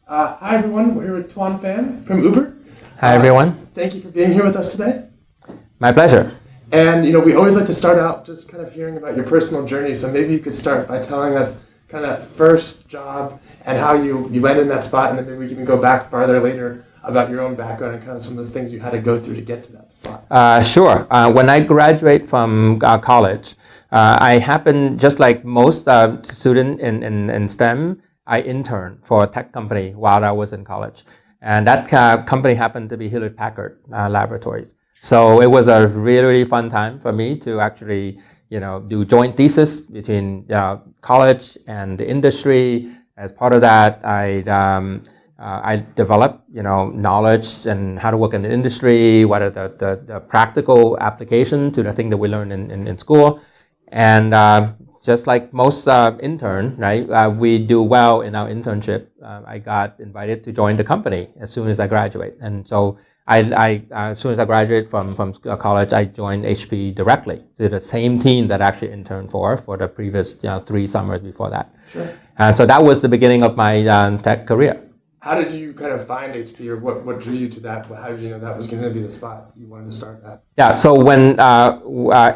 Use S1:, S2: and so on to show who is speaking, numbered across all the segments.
S1: Hi everyone, we're here with Thuan Pham from Uber.
S2: Hi everyone.
S1: Thank you for being here with us today.
S2: My pleasure.
S1: And we always like to start out just kind of hearing about your personal journey. So maybe you could start by telling us kind of that first job and how you landed in that spot, and then maybe we can go back farther later about your own background and kind of some of those things you had to go through to get to that spot.
S2: Sure. When I graduate from college, I happened, just like most students in STEM, I interned for a tech company while I was in college. And that company happened to be Hewlett Packard Laboratories. So it was a really, really fun time for me to actually, do joint thesis between college and the industry. As part of that, I developed, knowledge and how to work in the industry, what are the practical application to the thing that we learned in school. And just like most intern, right, we do well in our internship. I got invited to join the company as soon as I graduate. And so I as soon as I graduated from college, I joined HP directly to the same team that I actually interned for the previous 3 summers before that.
S1: Sure.
S2: And so that was the beginning of my tech career.
S1: How did you kind of find HP, or what drew you to that? How did you know that was going to be the spot you wanted to start at?
S2: Yeah, so when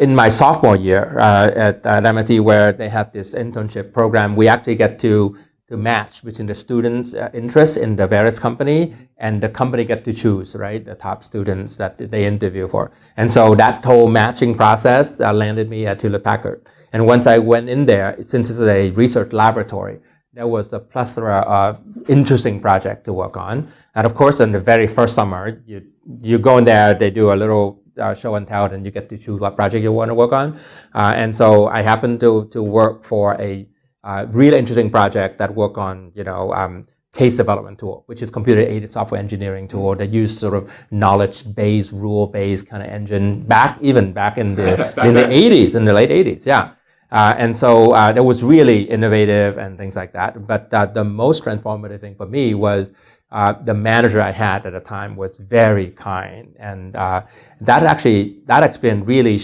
S2: in my sophomore year at MIT, where they had this internship program, we actually get to match between the students' interest in the various company, and the company get to choose, right, the top students that they interview for. And so that whole matching process landed me at Hewlett Packard. And once I went in there, since it's a research laboratory, there was a plethora of interesting projects to work on. And of course, in the very first summer, you go in there, they do a little show and tell, and you get to choose what project you want to work on. And so I happened to work for a really interesting project that worked on, case development tool, which is computer-aided software engineering tool that used sort of knowledge-based, rule-based kind of engine back in the the 80s, in the late 80s, yeah. And so that was really innovative and things like that. But the most transformative thing for me was the manager I had at the time was very kind. And that experience really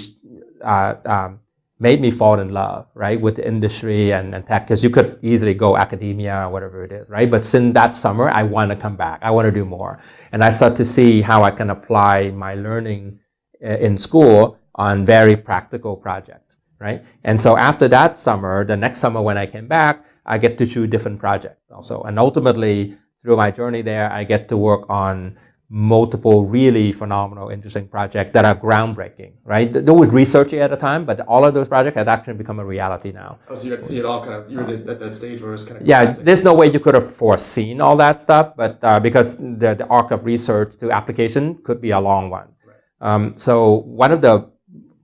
S2: made me fall in love, right, with the industry and tech, because you could easily go academia or whatever it is, right? But since that summer, I want to come back. I want to do more. And I start to see how I can apply my learning in school on very practical projects. Right, and so after that summer, the next summer when I came back, I get to choose different projects also. And ultimately, through my journey there, I get to work on multiple really phenomenal, interesting projects that are groundbreaking. Right, there was researching at the time, but all of those projects had actually become a reality now.
S1: Oh, so you got to see it all kind of. You were at that stage where it was kind of.
S2: Yeah, there's no way you could have foreseen all that stuff, but because the arc of research to application could be a long one. Right. So one of the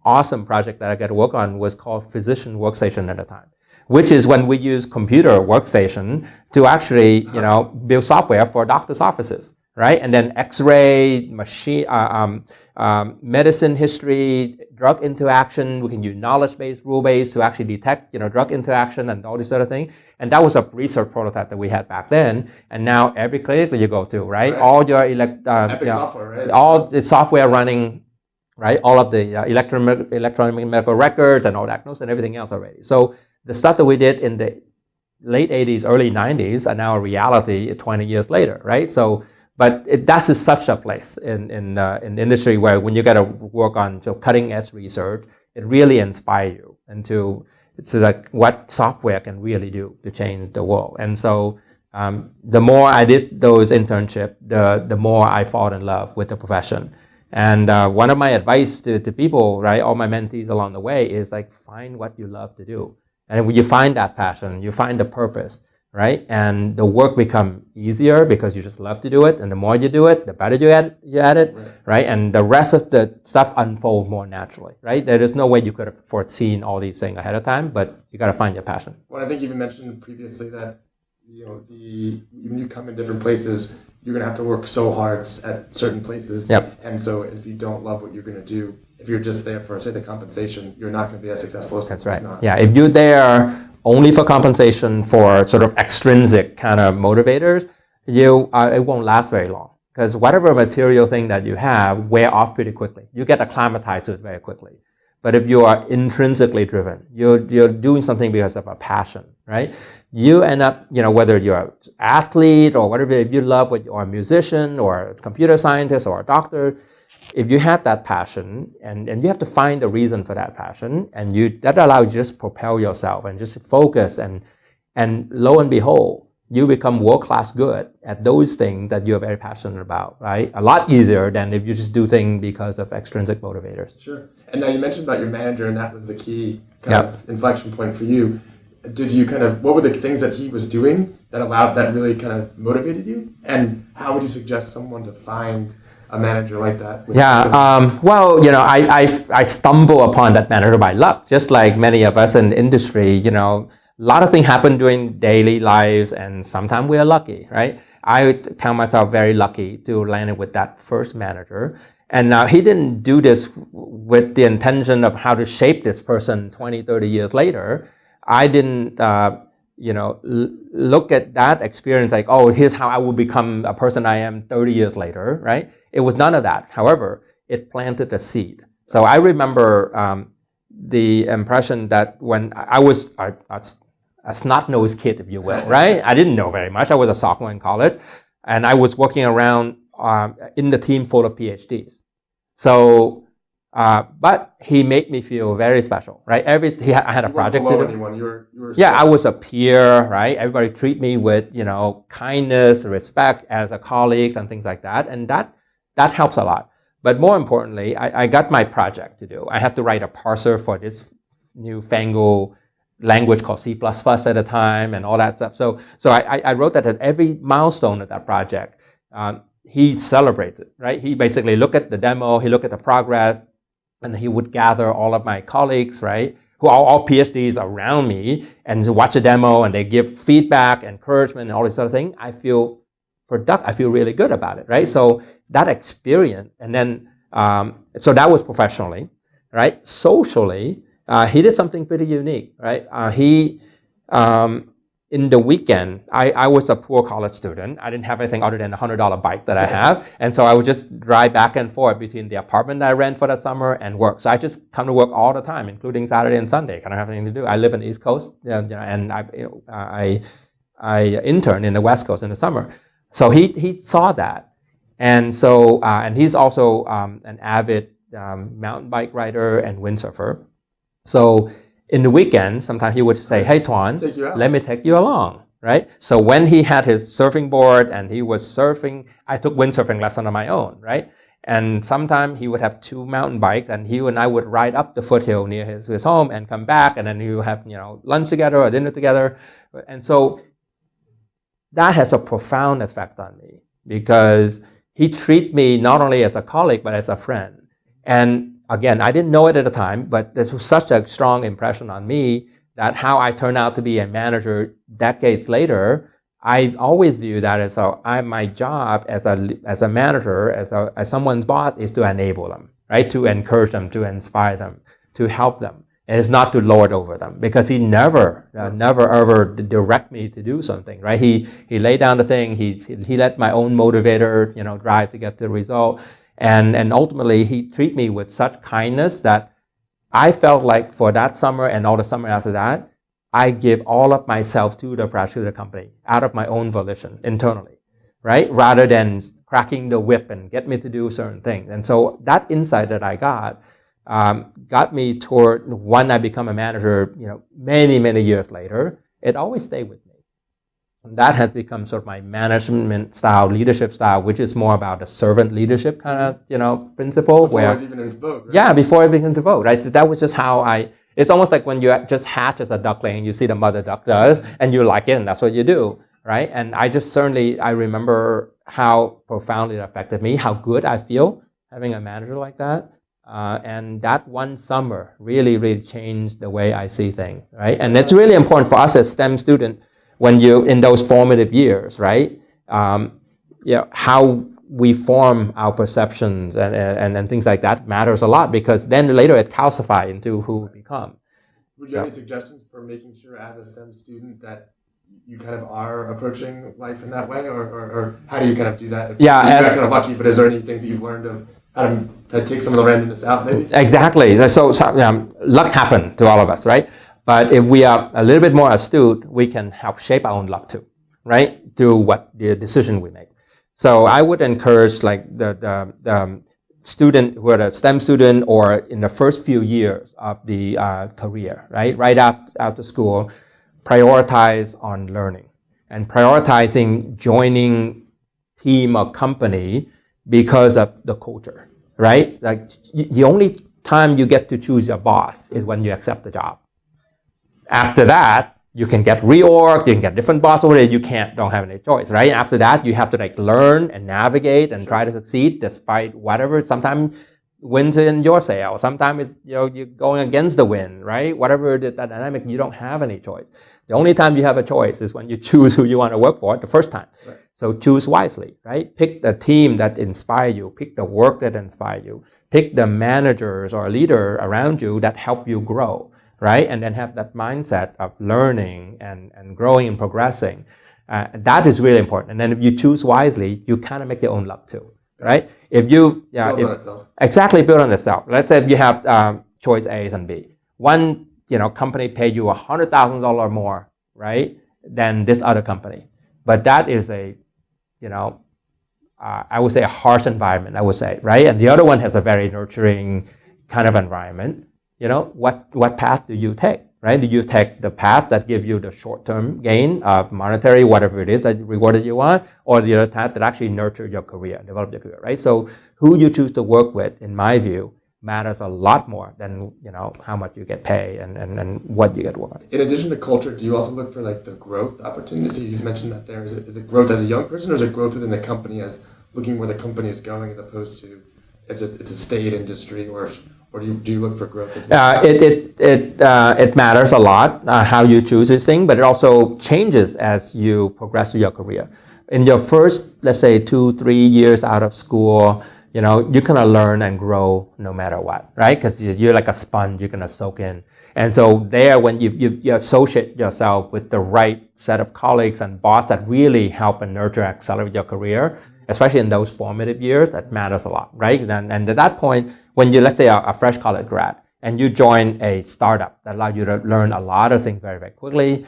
S2: awesome project that I got to work on was called Physician Workstation at the time, which is when we use computer workstation to actually, build software for doctors' offices, right? And then X-ray, machine, medicine history, drug interaction. We can use knowledge-based, rule-based to actually detect, drug interaction and all these sort of things. And that was a research prototype that we had back then. And now every clinic that you go to, right? All your
S1: Epic software, right?
S2: All the software running. Right, all of the electronic medical records and all that and everything else already. So the stuff that we did in the late 80s, early 90s are now a reality 20 years later, right? So, but that's just such a place in the industry where when you got to work on cutting edge research, it really inspires you into like what software can really do to change the world. And so the more I did those internships, the more I fall in love with the profession. And one of my advice to people, right, all my mentees along the way is like, find what you love to do. And when you find that passion, you find the purpose, right? And the work become easier because you just love to do it. And the more you do it, the better you at it, right? And the rest of the stuff unfold more naturally, right? There is no way you could have foreseen all these things ahead of time, but you got to find your passion.
S1: Well, I think you even mentioned previously that, when you come in different places, you're going to have to work so hard at certain places.
S2: Yep.
S1: And so if you don't love what you're going to do, if you're just there for, say, the compensation, you're not going to be as successful as
S2: That's right.
S1: Not.
S2: Yeah, if you're there only for compensation, for sort of extrinsic kind of motivators, it won't last very long. Because whatever material thing that you have wear off pretty quickly. You get acclimatized to it very quickly. But if you are intrinsically driven, you're doing something because of a passion, right? You end up, whether you're an athlete or whatever, if you love what, or a musician or a computer scientist or a doctor, if you have that passion and you have to find a reason for that passion, and that allows you to just propel yourself and just focus, and lo and behold, you become world-class good at those things that you're very passionate about, right? A lot easier than if you just do things because of extrinsic motivators.
S1: Sure. And now you mentioned about your manager, and that was the key kind of inflection point for you. Did you what were the things that he was doing that really kind of motivated you? And how would you suggest someone to find a manager like that?
S2: Well, I stumble upon that manager by luck, just like many of us in the industry. A lot of things happen during daily lives, and sometimes we are lucky, right? I count myself very lucky to land with that first manager. And now he didn't do this with the intention of how to shape this person 20, 30 years later. I didn't, look at that experience like, oh, here's how I will become a person I am 30 years later, right? It was none of that. However, it planted a seed. So I remember the impression that when I was a snot-nosed kid, if you will, right? I didn't know very much. I was a sophomore in college, and I was working around in the team full of PhDs. So, but he made me feel very special, right? I had a project to do.
S1: Anyone. You were
S2: I was a peer, right? Everybody treat me with, kindness, respect as a colleague and things like that. And that helps a lot. But more importantly, I got my project to do. I had to write a parser for this newfangled language called C++ at the time and all that stuff. So I wrote that at every milestone of that project, he celebrated, right? He basically looked at the demo, he looked at the progress, and he would gather all of my colleagues, right, who are all PhDs around me, and watch a demo, and they give feedback, encouragement, and all this sort of thing. I feel really good about it, right? So that experience, and then, so that was professionally, right? Socially, he did something pretty unique, right? In the weekend, I was a poor college student. I didn't have anything other than a $100 bike that I have. And so I would just drive back and forth between the apartment that I rent for the summer and work. So I just come to work all the time, including Saturday and Sunday. I don't have anything to do. I live in the East Coast, and I intern in the West Coast in the summer. So he saw that. And so, and he's also an avid mountain bike rider and windsurfer. So in the weekend, sometimes he would say, hey, Thuan, let me take you along, right? So when he had his surfing board and he was surfing, I took windsurfing lesson on my own, right? And sometimes he would have 2 mountain bikes, and he and I would ride up the foothill near his home and come back, and then we would have, lunch together or dinner together. And so that has a profound effect on me, because he treated me not only as a colleague, but as a friend. And again, I didn't know it at the time, but this was such a strong impression on me that how I turned out to be a manager decades later, I've always viewed that as my job as a manager, as someone's boss, is to enable them, right? To encourage them, to inspire them, to help them. And it's not to lord over them, because he never ever direct me to do something, right? He laid down the thing, he let my own motivator, drive to get the result. And ultimately, he treated me with such kindness that I felt like for that summer and all the summer after that, I give all of myself to the company out of my own volition internally, right? Rather than cracking the whip and get me to do certain things. And so that insight that I got me toward when I become a manager, many, many years later. It always stayed with me. And that has become sort of my management style, leadership style, which is more about the servant leadership kind of, principle.
S1: Before it was even in vogue, right?
S2: Yeah, before it became vogue, right? So that was just how it's almost like when you just hatch as a duckling and you see the mother duck does, and you like it, and that's what you do, right? And I remember how profoundly it affected me, how good I feel having a manager like that. And that one summer really, really changed the way I see things, right? And it's really important for us as STEM students, when you're in those formative years, right? How we form our perceptions and things like that matters a lot, because then later it calcifies into who we become.
S1: Would you have any suggestions for making sure as a STEM student that you kind of are approaching life in that way, or how do you kind of do that? You're kind of lucky, but is there any things that you've learned of to take some of the randomness out, maybe?
S2: Exactly. So luck happened to all of us, right? But if we are a little bit more astute, we can help shape our own luck too, right? Through what the decision we make. So I would encourage like the student who are a STEM student or in the first few years of the career, right? Right after school, prioritize on learning and prioritizing joining team or company because of the culture, right? Like the only time you get to choose your boss is when you accept the job. After that, you can get reorged, you can get different boss over there, don't have any choice, right? After that, you have to like learn and navigate and try to succeed despite whatever. Sometimes wins in your sail, sometimes it's, you're going against the wind, right? Whatever the dynamic, you don't have any choice. The only time you have a choice is when you choose who you want to work for the first time. Right. So choose wisely, right? Pick the team that inspire you, pick the work that inspire you, pick the managers or leader around you that help you grow. Right? And then have that mindset of learning and growing and progressing. That is really important. And then if you choose wisely, you kind of make your own luck too, right? If you
S1: build on itself.
S2: Exactly, build on itself. Let's say if you have choice A and B. One company pay you $100,000 more, right, than this other company. But that is I would say a harsh environment, I would say, right? And the other one has a very nurturing kind of environment. What path do you take, right? Do you take the path that gives you the short-term gain of monetary, whatever it is that reward that you want, or the other path that actually nurture your career, develop your career, right? So who you choose to work with, in my view, matters a lot more than how much you get paid and what you get what.
S1: In addition to culture, do you also look for like the growth opportunities? So you mentioned that there is it growth as a young person, or is it growth within the company as looking where the company is going, as opposed to if it's a state industry or do you look for growth?
S2: It matters a lot how you choose this thing, but it also changes as you progress through your career. In your first, let's say 2-3 years out of school, you're gonna learn and grow no matter what, right? Because you're like a sponge, you're gonna soak in. And so there, when you associate yourself with the right set of colleagues and boss that really help and nurture, accelerate your career, especially in those formative years, that matters a lot, right? And at that point, when you, let's say, a fresh college grad, and you join a startup that allows you to learn a lot of things very, very quickly,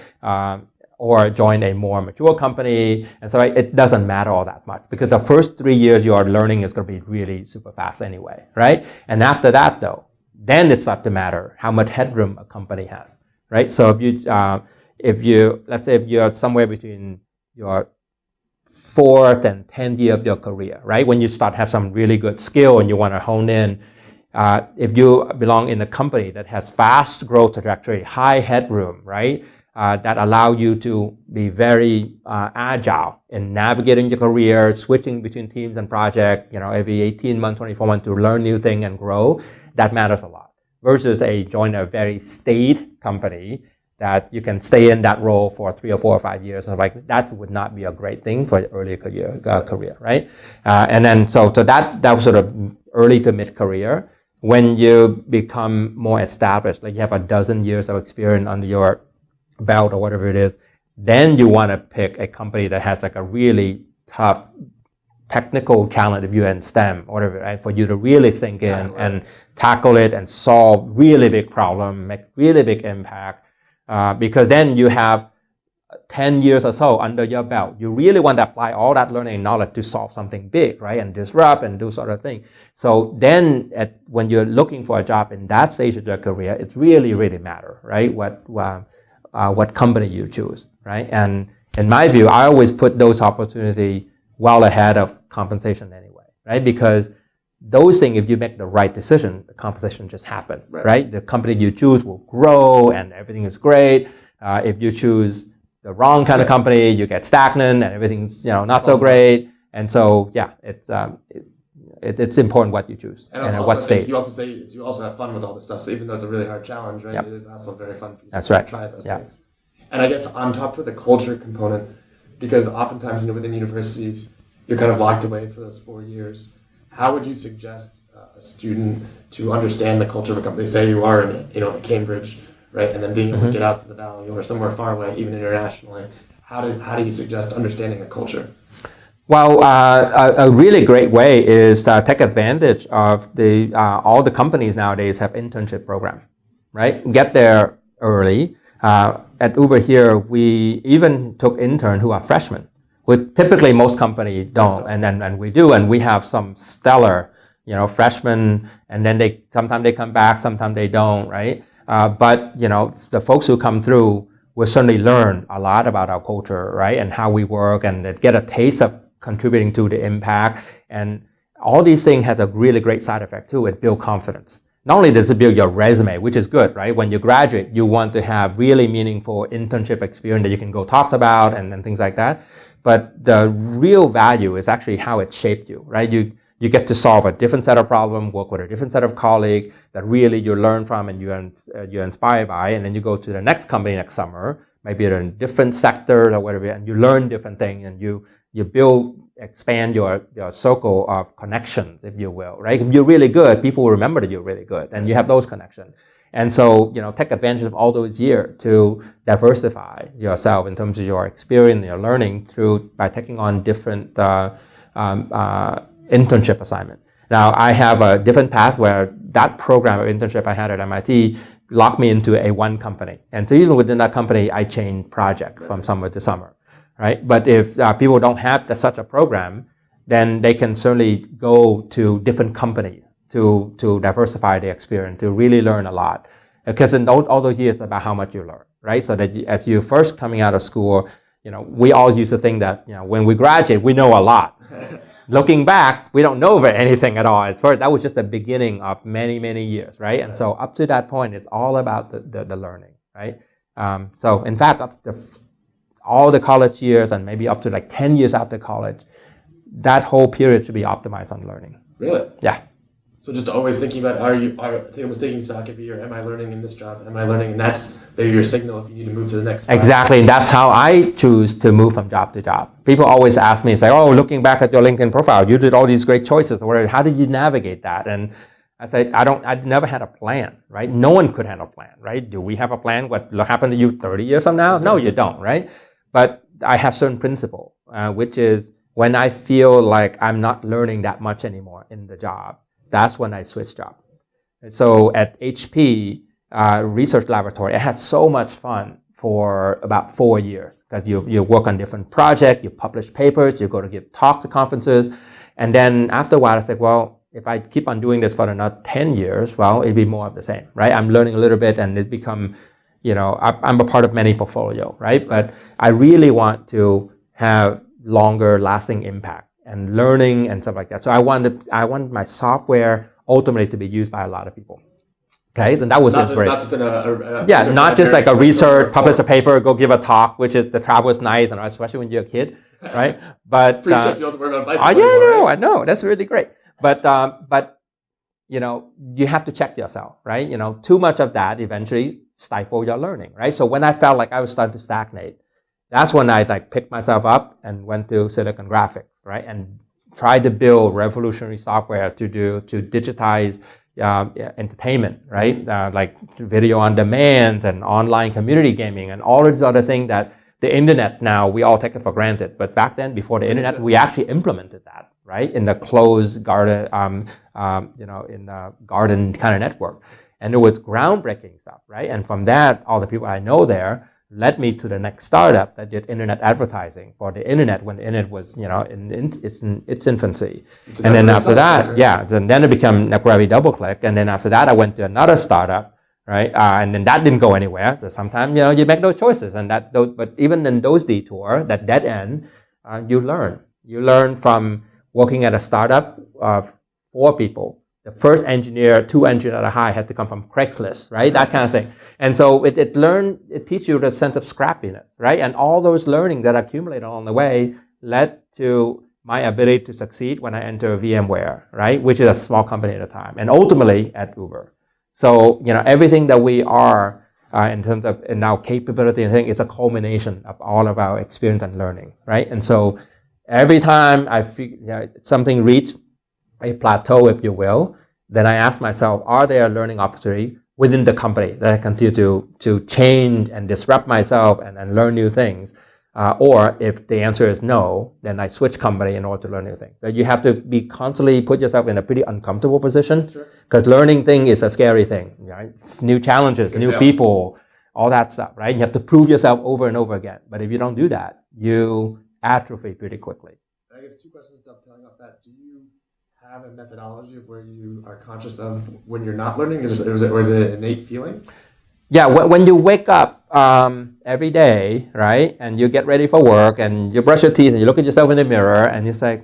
S2: or join a more mature company, and so it doesn't matter all that much, because the first 3 years your learning is going to be really super fast anyway, right? And after that, though, then it starts to matter how much headroom a company has, right? So if you let's say if you're somewhere between your 4th and 10th year of your career, right? When you start have some really good skill and you want to hone in, if you belong in a company that has fast growth trajectory, high headroom, right? That allow you to be very agile in navigating your career, switching between teams and projects, every 18 months, 24 months to learn new things and grow, that matters a lot. Versus join a very staid company that you can stay in that role for 3 or 4 or 5 years. Like that would not be a great thing for your early career, right? And then so that was sort of early to mid career. When you become more established, like you have a dozen years of experience under your belt or whatever it is, then you want to pick a company that has like a really tough technical challenge if you're in STEM or whatever, right? For you to really sink in and tackle it and solve really big problem, make really big impact. Because then you have 10 years or so under your belt. You really want to apply all that learning and knowledge to solve something big, right? And disrupt and do sort of thing. So then when you're looking for a job in that stage of your career, it really, really matters, right? What company you choose, right? And in my view, I always put those opportunities well ahead of compensation anyway, right? Because those things, if you make the right decision, the compensation just happen, right? The company you choose will grow and everything is great. If you choose the wrong kind of company, you get stagnant and everything's not so great. And so it's important what you choose and at what stage.
S1: You also say you also have fun with all this stuff. So even though it's a really hard challenge, right? Yep. It is also very fun for you to try those things. And I guess on top of the culture component, because oftentimes within universities you're kind of locked away for those 4 years. How would you suggest a student to understand the culture of a company? Say you are in Cambridge, right, and then being able to get out to the Valley or somewhere far away, even internationally. How do you suggest understanding a culture?
S2: Well, a really great way is to take advantage of the all the companies nowadays have internship program, right? Get there early. At Uber here, we even took intern who are freshmen, which typically most companies don't, and we do, and we have some stellar, freshmen, and then sometimes they come back, sometimes they don't, right? But the folks who come through will certainly learn a lot about our culture, right, and how we work, and they get a taste of contributing to the impact. And all these things has a really great side effect too. It builds confidence. Not only does it build your resume, which is good, right? When you graduate, you want to have really meaningful internship experience that you can go talk about and things like that. But the real value is actually how it shaped you, right? You get to solve a different set of problems, work with a different set of colleagues that really you learn from and you're inspired by, and then you go to the next company next summer, maybe in a different sector or whatever, and you learn different things, and you expand your circle of connections, if you will, right? If you're really good, people will remember that you're really good, and you have those connections. And so, take advantage of all those years to diversify yourself in terms of your experience, your learning by taking on different internship assignment. Now, I have a different path where that program of internship I had at MIT locked me into one company. And so even within that company, I changed project from summer to summer, right? But if people don't have such a program, then they can certainly go to different companies to diversify their experience, to really learn a lot. Because in all those years, it's about how much you learn, right? So that as you're first coming out of school, we all used to think that, when we graduate, we know a lot. Looking back, we don't know anything at all. At first, that was just the beginning of many, many years, right? And so up to that point, it's all about the learning, right? So in fact, all the college years and maybe up to like 10 years after college, that whole period should be optimized on learning.
S1: Really?
S2: Yeah.
S1: So just always thinking about, I was taking stock every year, am I learning in this job? Am I learning? And that's maybe your signal if you need to move to the next job.
S2: Exactly. And that's how I choose to move from job to job. People always ask me, say, oh, looking back at your LinkedIn profile, you did all these great choices. How did you navigate that? And I say, I never had a plan, right? No one could have a plan, right? Do we have a plan? What will happen to you 30 years from now? No, you don't, right? But I have certain principle, which is when I feel like I'm not learning that much anymore in the job, that's when I switch job. So at HP Research Laboratory, I had so much fun for about 4 years because you work on different projects, you publish papers, you go to give talks at conferences. And then after a while, I said, well, if I keep on doing this for another 10 years, well, it'd be more of the same, right? I'm learning a little bit and it become, I'm a part of many portfolio, right? But I really want to have longer lasting impact and learning and stuff like that. So I want my software ultimately to be used by a lot of people. Okay, and that was inspiration. Not just like a research, publish a paper, go give a talk, which is the travel is nice, and especially when you're a kid, right? But
S1: free trips, you don't have to work on a bicycle.
S2: I know, that's really great. But you have to check yourself, right? Too much of that eventually stifle your learning, right? So when I felt like I was starting to stagnate, that's when I picked myself up and went to Silicon Graphics, right? And tried to build revolutionary software to digitize entertainment, right? Like video on demand and online community gaming and all of these other things that the internet now, we all take it for granted. But back then, before the internet, we actually implemented that, right? In the closed garden, in the garden kind of network. And it was groundbreaking stuff, right? And from that, all the people I know there led me to the next startup that did internet advertising for the internet when the internet was, in its infancy. And then after that, then it became Necravi DoubleClick. And then after that, I went to another startup, right? And then that didn't go anywhere. So sometimes, you make those choices, but even in those detours, that dead end, you learn. You learn from working at a startup of 4 people. The first engineer, 2 engineers that I hired had to come from Craigslist, right? That kind of thing. And so it teaches you the sense of scrappiness, right? And all those learning that accumulated along the way led to my ability to succeed when I entered VMware, right? Which is a small company at the time. And ultimately at Uber. So, everything that we are in terms of in our capability and thing is a culmination of all of our experience and learning, right? And so every time I feel something reached a plateau, if you will, then I ask myself, are there learning opportunities within the company that I continue to change and disrupt myself and learn new things? Or if the answer is no, then I switch company in order to learn new things. So you have to be constantly put yourself in a pretty uncomfortable position, because learning thing is a scary thing, right? New challenges, new people, all that stuff, right? You have to prove yourself over and over again. But if you don't do that, you atrophy pretty quickly.
S1: I guess two questions dovetailing off that. Do you have a methodology of where you are conscious of when you're not learning? Or is it an innate feeling?
S2: Yeah, when you wake up every day, right, and you get ready for work, and you brush your teeth, and you look at yourself in the mirror, and you say,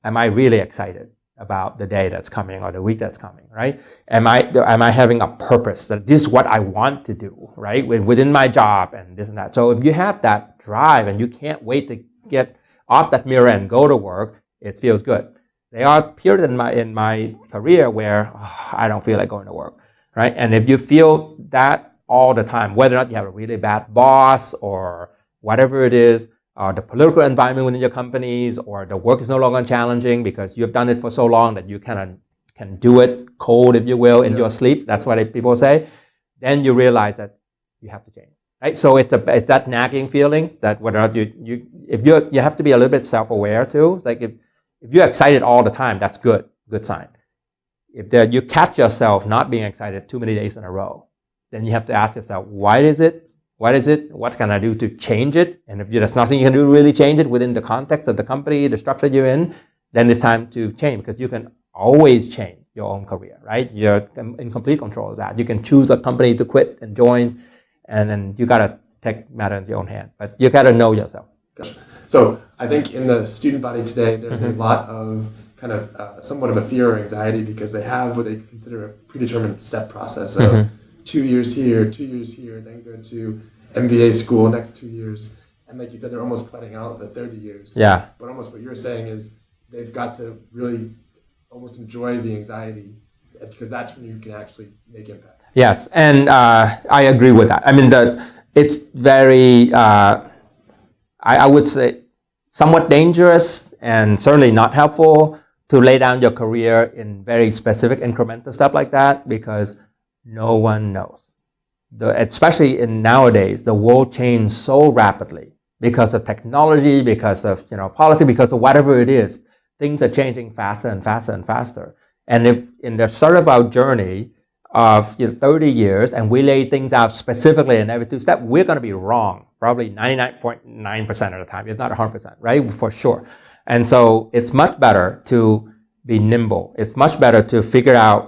S2: am I really excited about the day that's coming or the week that's coming, right? Am I having a purpose that this is what I want to do, right, within my job and this and that? So if you have that drive and you can't wait to get off that mirror and go to work, it feels good. There are periods in my career where I don't feel like going to work, right? And if you feel that all the time, whether or not you have a really bad boss or whatever it is, the political environment within your companies, or the work is no longer challenging because you've done it for so long that you kind of can do it cold, if you will, in your sleep. That's what people say. Then you realize that you have to change, right? So it's that nagging feeling that whether or not you have to be a little bit self-aware too. It's like if you're excited all the time, that's good sign. If you catch yourself not being excited too many days in a row, then you have to ask yourself, why is it? What is it? What can I do to change it? And if there's nothing you can do to really change it within the context of the company, the structure you're in, then it's time to change, because you can always change your own career, right? You're in complete control of that. You can choose what company to quit and join, and then you got to take matter into your own hand. But you got to know yourself.
S1: Gotcha. So I think in the student body today, there's a lot of kind of somewhat of a fear or anxiety because they have what they consider a predetermined step process of 2 years here, 2 years here, then go to MBA school next 2 years. And like you said, they're almost planning out the 30 years.
S2: Yeah.
S1: But almost what you're saying is they've got to really almost enjoy the anxiety, because that's when you can actually make impact.
S2: Yes, and I agree with that. I mean, it's very, I would say, somewhat dangerous and certainly not helpful to lay down your career in very specific incremental stuff like that, because no one knows. Especially in nowadays, the world changed so rapidly because of technology, because of policy, because of whatever it is. Things are changing faster and faster and faster. And if in the start of our journey of 30 years, and we lay things out specifically in every two steps, we're going to be wrong, probably 99.9% of the time, if not 100%, right? For sure. And so it's much better to be nimble. It's much better to figure out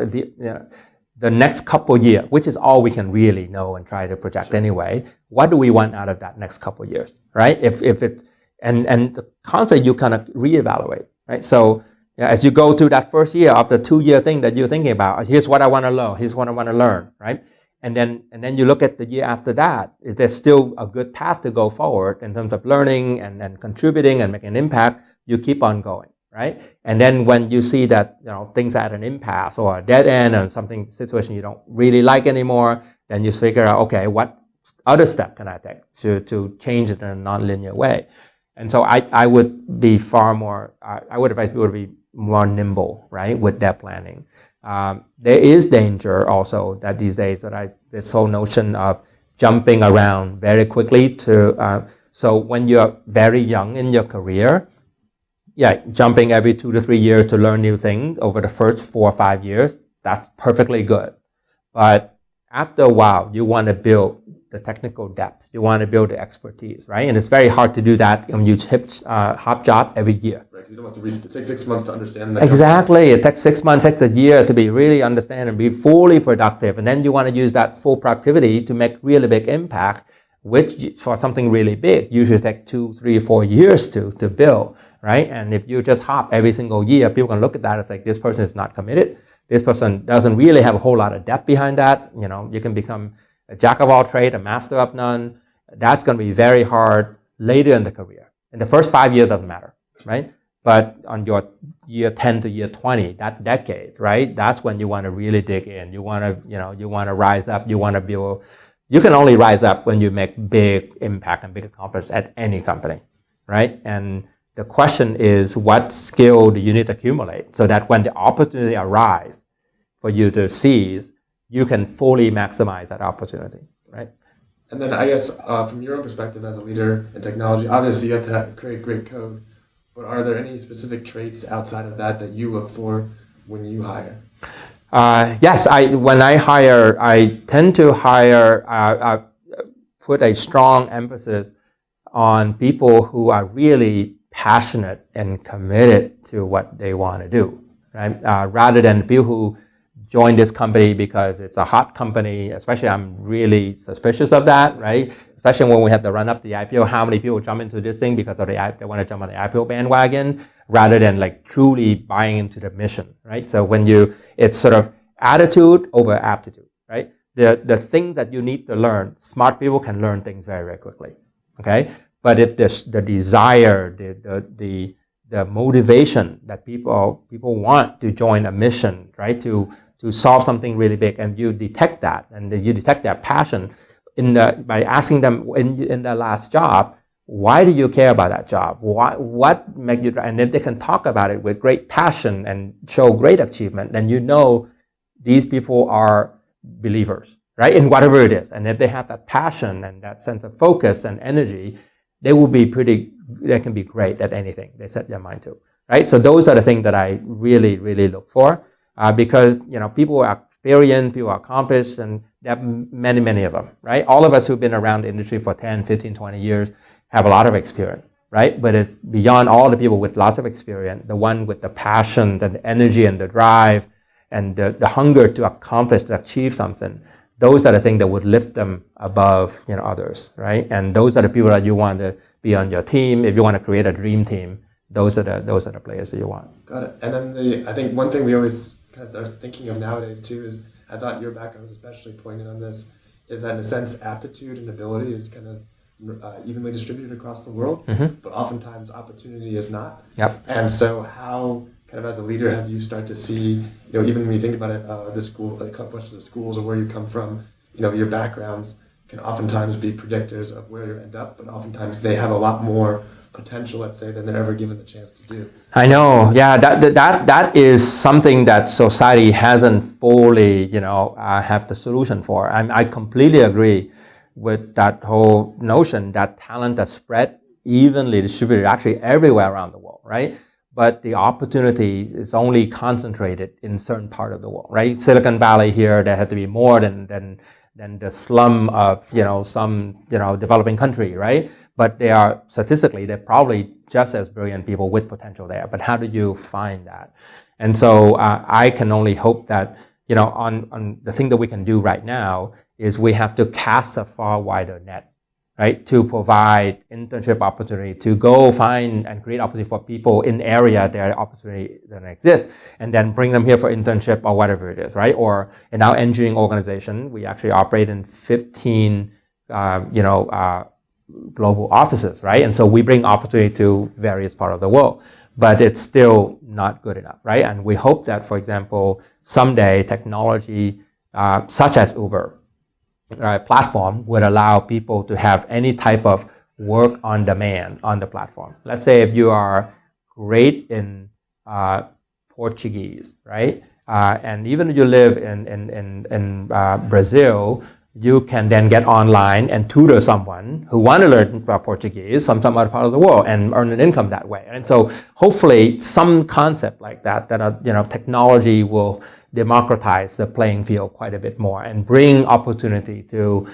S2: the next couple years, which is all we can really know and try to project anyway. What do we want out of that next couple years, right? If it and the concept you kind of reevaluate, right? So as you go through that first year of the 2-year thing that you're thinking about, here's what I want to learn, here's what I want to learn, right? And then you look at the year after that. If there's still a good path to go forward in terms of learning and contributing and making an impact, you keep on going. Right? And then when you see that things are at an impasse or a dead end or situation you don't really like anymore, then you figure out, okay, what other step can I take to change it in a non-linear way? And so I would be I would advise people to be more nimble, right, with their planning. There is danger also that these days this whole notion of jumping around very quickly so when you're very young in your career, jumping every 2 to 3 years to learn new things over the first 4 or 5 years, that's perfectly good. But after a while, you want to build the technical depth. You want to build the expertise, right? And it's very hard to do that when you hop job every year.
S1: Right, because you don't have to it takes 6 months to understand that.
S2: Exactly. It takes 6 months, takes a year to be really understand and be fully productive. And then you want to use that full productivity to make really big impact, which for something really big usually take 2, 3, 4 years to build. Right? And if you just hop every single year, people can look at that as like, this person is not committed. This person doesn't really have a whole lot of depth behind that. You can become a jack of all trades, a master of none. That's going to be very hard later in the career. In the first 5 years doesn't matter, right? But on your year 10 to year 20, that decade, right? That's when you want to really dig in. You want to rise up. You want to build. You can only rise up when you make big impact and big accomplishments at any company, right? And the question is, what skill do you need to accumulate so that when the opportunity arises for you to seize, you can fully maximize that opportunity, right?
S1: And then I guess from your own perspective as a leader in technology, obviously you have to create great code, but are there any specific traits outside of that that you look for when you hire?
S2: Yes, when I hire, I tend to hire, put a strong emphasis on people who are really passionate and committed to what they want to do, right? Rather than people who join this company because it's a hot company, especially I'm really suspicious of that, right? Especially when we have to run up the IPO, how many people jump into this thing because of they want to jump on the IPO bandwagon rather than like truly buying into the mission, right? So it's sort of attitude over aptitude, right? The things that you need to learn, smart people can learn things very, very quickly, okay? But if the desire, the motivation that people want to join a mission, right, to solve something really big, and you detect that, and you detect their passion by asking them in their last job, why do you care about that job? What makes you? And if they can talk about it with great passion and show great achievement, then you know these people are believers, right, in whatever it is. And if they have that passion and that sense of focus and energy, they can be great at anything they set their mind to, right? So those are the things that I really, really look for, because, people are experienced, people are accomplished, and there are many, many of them, right? All of us who've been around the industry for 10, 15, 20 years have a lot of experience, right? But it's beyond all the people with lots of experience, the one with the passion, the energy and the drive, and the hunger to accomplish, to achieve something. Those are the things that would lift them above, others, right? And those are the people that you want to be on your team. If you want to create a dream team, those are the players that you want.
S1: Got it. And then I think one thing we always kind of are thinking of nowadays too is, I thought your background was especially poignant on this, is that in a sense aptitude and ability is kind of evenly distributed across the world, but oftentimes opportunity is not.
S2: Yep.
S1: And so how, kind of as a leader, have you started to see, even when you think about it, the school, like a bunch of the schools or where you come from, your backgrounds can oftentimes be predictors of where you end up, but oftentimes they have a lot more potential, let's say, than they're ever given the chance to do.
S2: I know, yeah, that is something that society hasn't fully, have the solution for. I completely agree with that whole notion that talent that's spread evenly distributed actually everywhere around the world, right? But the opportunity is only concentrated in certain part of the world, right? Silicon Valley here, there had to be more than the slum of, some, developing country, right? But they are, statistically, they're probably just as brilliant people with potential there. But how do you find that? And so I can only hope that, on the thing that we can do right now is we have to cast a far wider net, right, to provide internship opportunity, to go find and create opportunity for people in area there opportunity that exists, and then bring them here for internship or whatever it is, right? Or in our engineering organization, we actually operate in 15, global offices, right? And so we bring opportunity to various parts of the world, but it's still not good enough, right? And we hope that, for example, someday technology such as Uber, platform would allow people to have any type of work on demand on the platform. Let's say if you are great in Portuguese, right? And even if you live in Brazil, you can then get online and tutor someone who want to learn Portuguese from some other part of the world and earn an income that way. And so hopefully some concept like that technology will democratize the playing field quite a bit more and bring opportunity to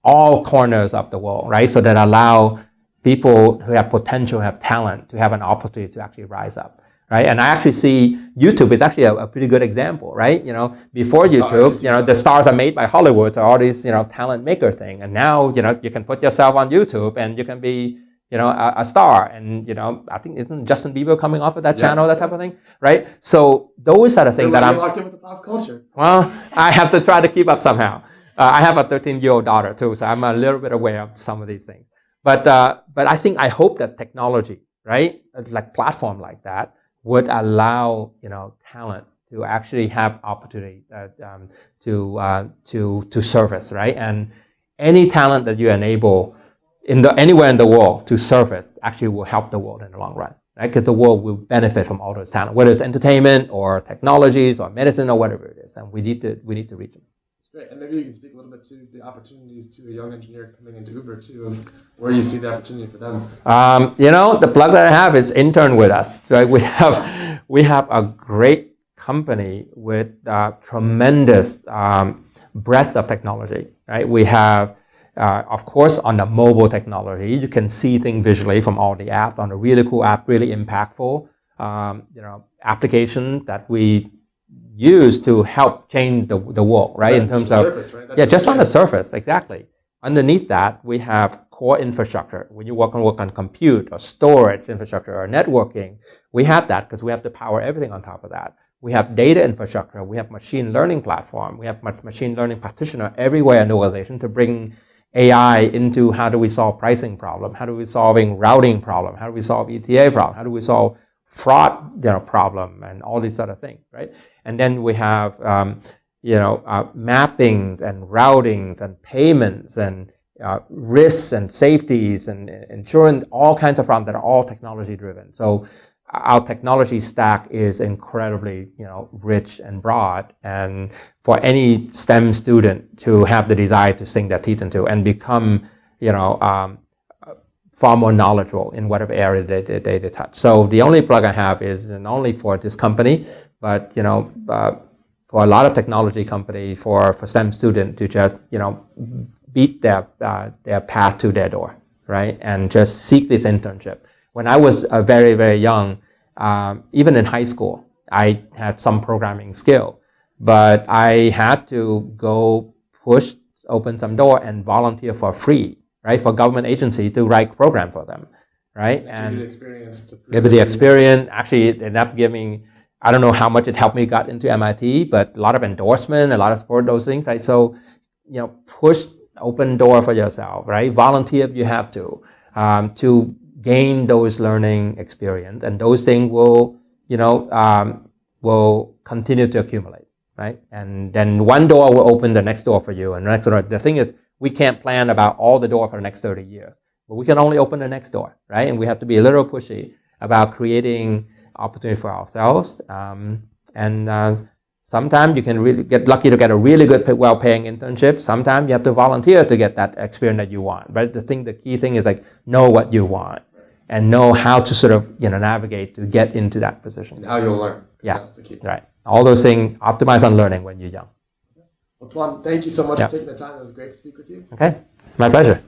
S2: all corners of the world, right? So that allow people who have potential, have talent, to have an opportunity to actually rise up, right? And I actually see YouTube is actually a pretty good example, right? Before YouTube, the stars are made by Hollywood or all these, talent maker thing. And now, you can put yourself on YouTube and you can be, a star. And, I think isn't Justin Bieber coming off of that channel, that type of thing, right? So those are the things that I'm
S1: locked in with the pop culture.
S2: Well, I have to try to keep up somehow. I have a 13-year-old daughter too, so I'm a little bit aware of some of these things. But I hope that technology, right, like platform like that, would allow talent to actually have opportunity to surface, right? And any talent that you enable anywhere in the world to surface actually will help the world in the long run, right? Because the world will benefit from all those talent, whether it's entertainment or technologies or medicine or whatever it is, and we need to reach them.
S1: Great, and maybe you can speak a little bit to the opportunities to a young engineer coming into Uber too, of where you see the opportunity for them.
S2: The plug that I have is intern with us. Right, we have a great company with tremendous breadth of technology. Right, we have. Of course, on the mobile technology, you can see things visually from all the apps. On a really cool app, really impactful, application that we use to help change the world, right?
S1: That's
S2: in terms
S1: the
S2: of
S1: surface, right? That's
S2: yeah, just on the surface, exactly. Underneath that, we have core infrastructure. When you work on compute or storage infrastructure or networking, we have that because we have to power everything on top of that. We have data infrastructure. We have machine learning platform. We have machine learning practitioner everywhere in the organization to bring AI into how do we solve pricing problem, how do we solving routing problem, how do we solve ETA problem, how do we solve fraud problem, and all these other things, right? And then we have mappings and routings and payments and risks and safeties and insurance, all kinds of problems that are all technology driven. So our technology stack is incredibly, rich and broad, and for any STEM student to have the desire to sink their teeth into and become, far more knowledgeable in whatever area they touch. So the only plug I have is not only for this company, but for a lot of technology company, for STEM student to just beat their path to their door, right, and just seek this internship. When I was very, very young, even in high school, I had some programming skill, but I had to go open some door and volunteer for free, right, for government agency to write program for them, right?
S1: And
S2: give me the experience. Actually, it ended up giving, I don't know how much it helped me got into MIT, but a lot of endorsement, a lot of support, those things, right? So, open door for yourself, right? Volunteer if you have to gain those learning experience, and those things will continue to accumulate, right? And then one door will open the next door for you, and the next door. The thing is, we can't plan about all the door for the next 30 years, but we can only open the next door, right? And we have to be a little pushy about creating opportunity for ourselves. Sometimes you can really get lucky to get a really good, well-paying internship. Sometimes you have to volunteer to get that experience that you want. But the key thing is know what you want and know how to sort of navigate to get into that position.
S1: And how you'll learn.
S2: Yeah,
S1: that's the key.
S2: right. All those things, optimize on learning when you're young.
S1: Well, Thuan, thank you so much for taking the time. It was great to speak with you.
S2: Okay, my pleasure.